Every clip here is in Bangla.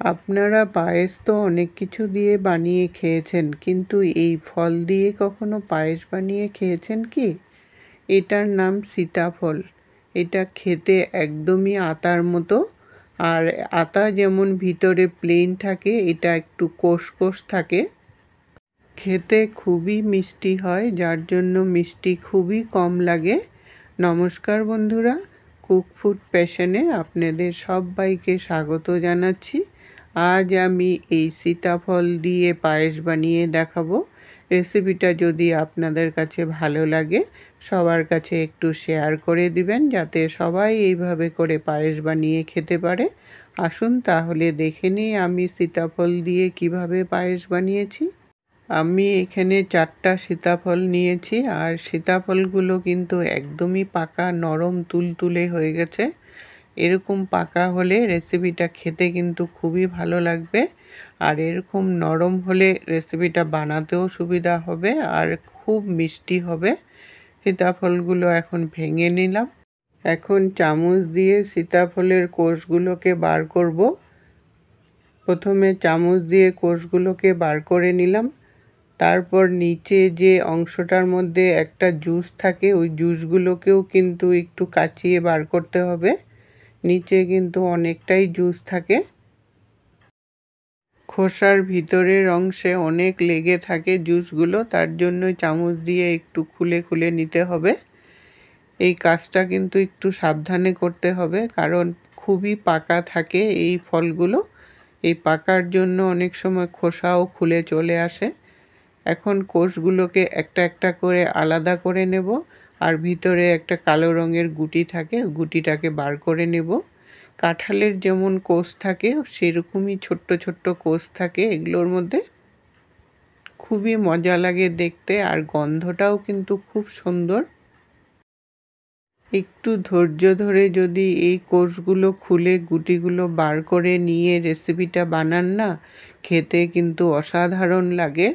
আপনারা পায়েস তো অনেক কিছু দিয়ে বানিয়ে খেয়েছেন, কিন্তু এই ফল দিয়ে কখনো পায়েস বানিয়ে খেয়েছেন কি? এটার নাম সীতাফল। এটা খেতে একদমই আতার মতো। আর আতা যেমন ভিতরে প্লেন থাকে, এটা একটু কোষ কোষ থাকে। খেতে খুবই মিষ্টি হয়, যার জন্য মিষ্টি খুবই কম লাগে। নমস্কার বন্ধুরা, কুক ফুড প্যাশনে আপনাদের সবাইকে স্বাগত জানাচ্ছি। আজ আমি এই সীতাফল দিয়ে পায়েস বানিয়ে দেখাবো। রেসিপিটা যদি আপনাদের কাছে ভালো লাগে, সবার কাছে একটু শেয়ার করে দিবেন, যাতে সবাই এইভাবে করে পায়েস বানিয়ে খেতে পারে। আসুন তাহলে দেখে নিই আমি সীতাফল দিয়ে কিভাবে পায়েস বানিয়েছি। আমি এখানে 4টা সীতাফল নিয়েছি, আর সীতাফলগুলো কিন্তু একদমই পাকা, নরম তুলতুলে হয়ে গেছে। এরকম পাকা হলে রেসিপিটা খেতে কিন্তু খুবই ভালো লাগবে। আর এরকম নরম হলে রেসিপিটা বানাতেও সুবিধা হবে আর খুব মিষ্টি হবে। সীতাফলগুলো এখন ভেঙে নিলাম। এখন চামচ দিয়ে সীতাফলের কোষগুলোকে বার করব। প্রথমে চামচ দিয়ে কোষগুলোকে বার করে নিলাম। তারপর নিচে যে অংশটার মধ্যে একটা জুস থাকে, ওই জুসগুলোকেও কিন্তু একটু কাচিয়ে বার করতে হবে। নিচে কিন্তু অনেকটাই জুস থাকে। খোসার ভিতরের অংশে অনেক লেগে থাকে জুসগুলো, তার জন্য চামচ দিয়ে একটু খুলে খুলে নিতে হবে। এই কাজটা কিন্তু একটু সাবধানে করতে হবে, কারণ খুবই পাকা থাকে এই ফলগুলো। এই পাকার জন্য অনেক সময় খোসাও খুলে চলে আসে। এখন কোষগুলোকে একটা একটা করে আলাদা করে নেব। আর ভিতরে একটা কালো রঙের গুটি থাকে, গুটিটাকে বার করে নেব। কাঁঠালের যেমন কোষ থাকে, সেরকমই ছোট্ট ছোট্ট কোষ থাকে এগুলোর মধ্যে। খুবই মজা লাগে দেখতে, আর গন্ধটাও কিন্তু খুব সুন্দর। একটু ধৈর্য ধরে যদি এই কোষগুলো খুলে গুটিগুলো বার করে নিয়ে রেসিপিটা বানান না, খেতে কিন্তু অসাধারণ লাগে।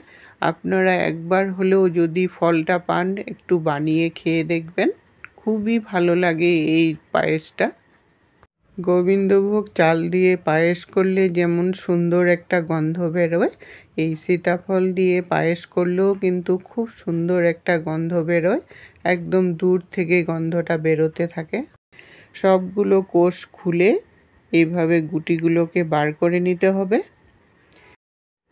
আপনারা একবার হলেও যদি ফলটা পান, একটু বানিয়ে খেয়ে দেখবেন, খুবই ভালো লাগে এই পায়েসটা। গোবিন্দভোগ চাল দিয়ে পায়েস করলে যেমন সুন্দর একটা গন্ধ বেরোয়, এই সীতাফল দিয়ে পায়েস করলেও কিন্তু খুব সুন্দর একটা গন্ধ বেরোয়। একদম দূর থেকে গন্ধটা বেরোতে থাকে। সবগুলো কোষ খুলে এইভাবে গুটিগুলোকে বার করে নিতে হবে।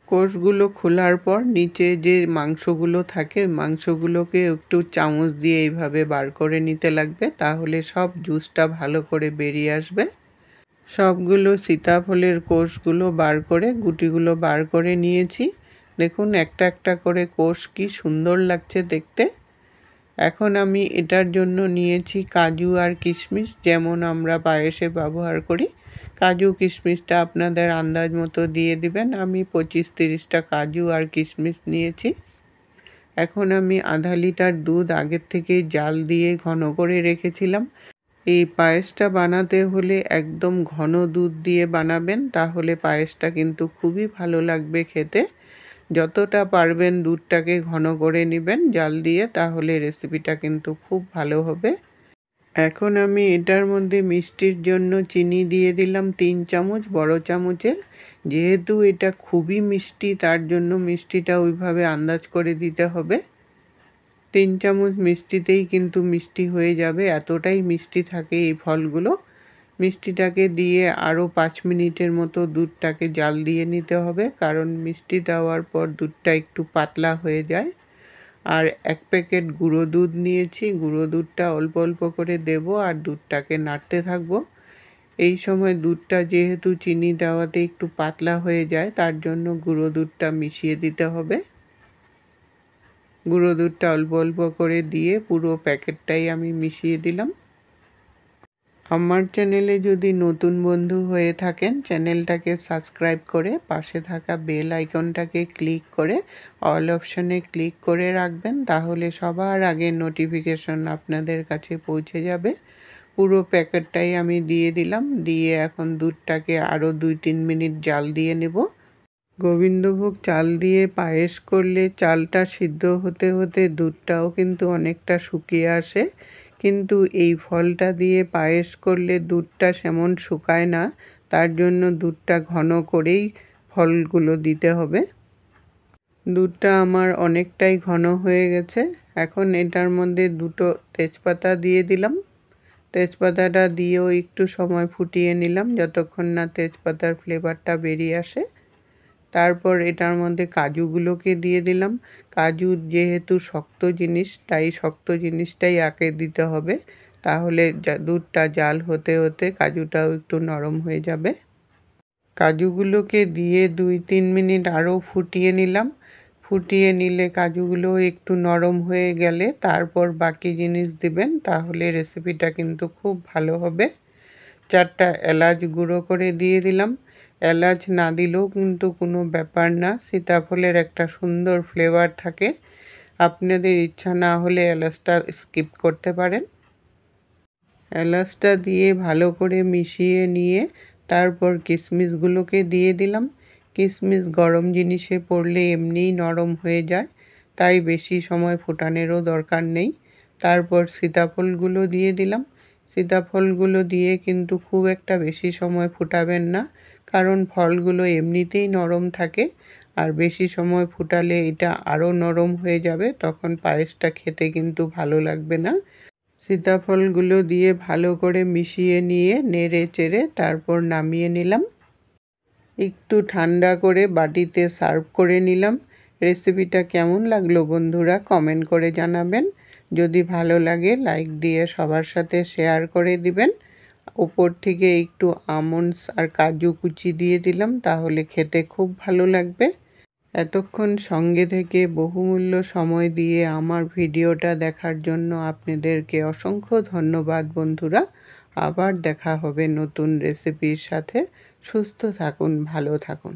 কোষগুলো খোলার পর নিচে যে মাংসগুলো থাকে, মাংসগুলোকে একটু চামচ দিয়ে এইভাবে বার করে নিতে লাগবে, তাহলে সব জুসটা ভালো করে বেরিয়ে আসবে। সবগুলো সীতাফলের কোষগুলো বার করে, গুটিগুলো বার করে নিয়েছি। দেখুন একটা একটা করে কোষ কি সুন্দর লাগছে দেখতে। এখন আমি এটার জন্য নিয়েছি কাজু আর কিশমিশ, যেমন আমরা পায়েসে ব্যবহার করি। কাজু কিশমিশটা আপনাদের আন্দাজ মতো দিয়ে দিবেন। আমি 25-30টা কাজু আর কিশমিশ নিয়েছি। এখন আমি আধা লিটার দুধ আগের থেকেই জাল দিয়ে ঘন করে রেখেছিলাম। এই পায়েসটা বানাতে হলে একদম ঘন দুধ দিয়ে বানাবেন, তাহলে পায়েসটা কিন্তু খুবই ভালো লাগবে খেতে। যতটা পারবেন দুধটাকে ঘন করে নেবেন জাল দিয়ে, তাহলে রেসিপিটা কিন্তু খুব ভালো হবে। এখন আমি এটার মধ্যে মিষ্টির জন্য চিনি দিয়ে দিলাম 3 চামচ বড় চামচের। যেহেতু এটা খুবই মিষ্টি, তার জন্য মিষ্টিটা ওইভাবে আন্দাজ করে দিতে হবে। 3 চামচ মিষ্টিতেই কিন্তু মিষ্টি হয়ে যাবে, এতটাই মিষ্টি থাকে এই ফলগুলো। মিষ্টিটাকে দিয়ে আরও 5 মিনিটের মতো দুধটাকে জাল দিয়ে নিতে হবে, কারণ মিষ্টি দেওয়ার পর দুধটা একটু পাতলা হয়ে যায়। আর 1 প্যাকেট গুঁড়ো দুধ নিয়েছি, গুঁড়ো দুধটা অল্প অল্প করে দেব আর দুধটাকে নাড়তে থাকবো। এই সময় দুধটা যেহেতু চিনি দেওয়াতে একটু পাতলা হয়ে যায়, তার জন্য গুঁড়ো দুধটা মিশিয়ে দিতে হবে। গুঁড়ো দুধটা অল্প অল্প করে দিয়ে পুরো প্যাকেটটাই আমি মিশিয়ে দিলাম। আমার চ্যানেলে যদি নতুন বন্ধু হয়ে থাকেন, চ্যানেলটাকে সাবস্ক্রাইব করে পাশে থাকা বেল আইকনটাকে ক্লিক করে অল অপশানে ক্লিক করে রাখবেন, তাহলে সবার আগে নোটিফিকেশন আপনাদের কাছে পৌঁছে যাবে। পুরো প্যাকেটটাই আমি দিয়ে দিলাম। দিয়ে এখন দুধটাকে আরও 2-3 মিনিট জাল দিয়ে নেব। গোবিন্দভোগ চাল দিয়ে পায়েস করলে চালটা সিদ্ধ হতে হতে দুধটাও কিন্তু অনেকটা শুকিয়ে আসে, কিন্তু এই ফলটা দিয়ে পায়েস করলে দুধটা সেমন শুকায় না, তার জন্য দুধটা ঘন করেই ফলগুলো দিতে হবে। দুধটা আমার অনেকটাই ঘন হয়ে গেছে। এখন এটার মধ্যে 2টো তেজপাতা দিয়ে দিলাম। তেজপাতাটা দিয়েও একটু সময় ফুটিয়ে নিলাম যতক্ষণ না তেজপাতার ফ্লেভারটা বেরিয়ে আসে। তারপর এটার মধ্যে কাজুগুলোকে দিয়ে দিলাম। কাজু যেহেতু শক্ত জিনিস, তাই শক্ত জিনিসটাই আগে দিতে হবে, তাহলে দুধটা জাল হতে হতে কাজুটাও একটু নরম হয়ে যাবে। কাজুগুলোকে দিয়ে 2-3 মিনিট আরও ফুটিয়ে নিলাম। ফুটিয়ে নিলে কাজুগুলো একটু নরম হয়ে গেলে তারপর বাকি জিনিস দিবেন, তাহলে রেসিপিটা কিন্তু খুব ভালো হবে। 4টা এলাচ গুঁড়ো করে দিয়ে দিলাম। এলাচ না দিলেও কিন্তু কোনো ব্যাপার না, সীতাফলের একটা সুন্দর ফ্লেভার থাকে। আপনাদের ইচ্ছা না হলে এলাচটা স্কিপ করতে পারেন। এলাচটা দিয়ে ভালো করে মিশিয়ে নিয়ে তারপর কিশমিশগুলোকে দিয়ে দিলাম। কিশমিশ গরম জিনিসে পড়লে এমনিই নরম হয়ে যায়, তাই বেশি সময় ফোটানোরও দরকার নেই। তারপর সীতাফলগুলো দিয়ে দিলাম। সীতাফলগুলো দিয়ে কিন্তু খুব একটা বেশি সময় ফোটাবেন না, কারণ ফলগুলো এমনিতেই নরম থাকে, আর বেশি সময় ফোটালে এটা আরও নরম হয়ে যাবে, তখন পায়েসটা খেতে কিন্তু ভালো লাগবে না। সীতাফলগুলো দিয়ে ভালো করে মিশিয়ে নিয়ে নেড়ে চেড়ে তারপর নামিয়ে নিলাম। একটু ঠান্ডা করে বাটিতে সার্ভ করে নিলাম। রেসিপিটা কেমন লাগলো বন্ধুরা কমেন্ট করে জানাবেন। যদি ভালো লাগে লাইক দিয়ে সবার সাথে শেয়ার করে দিবেন। উপর থেকে একটু আমন্ডস আর কাজু কুচি দিয়ে দিলাম, তাহলে খেতে খুব ভালো লাগবে। এতক্ষণ সঙ্গে থেকে বহুমূল্য সময় দিয়ে আমার ভিডিওটা দেখার জন্য আপনাদেরকে অসংখ্য ধন্যবাদ বন্ধুরা। আবার দেখা হবে নতুন রেসিপির সাথে। সুস্থ থাকুন, ভালো থাকুন।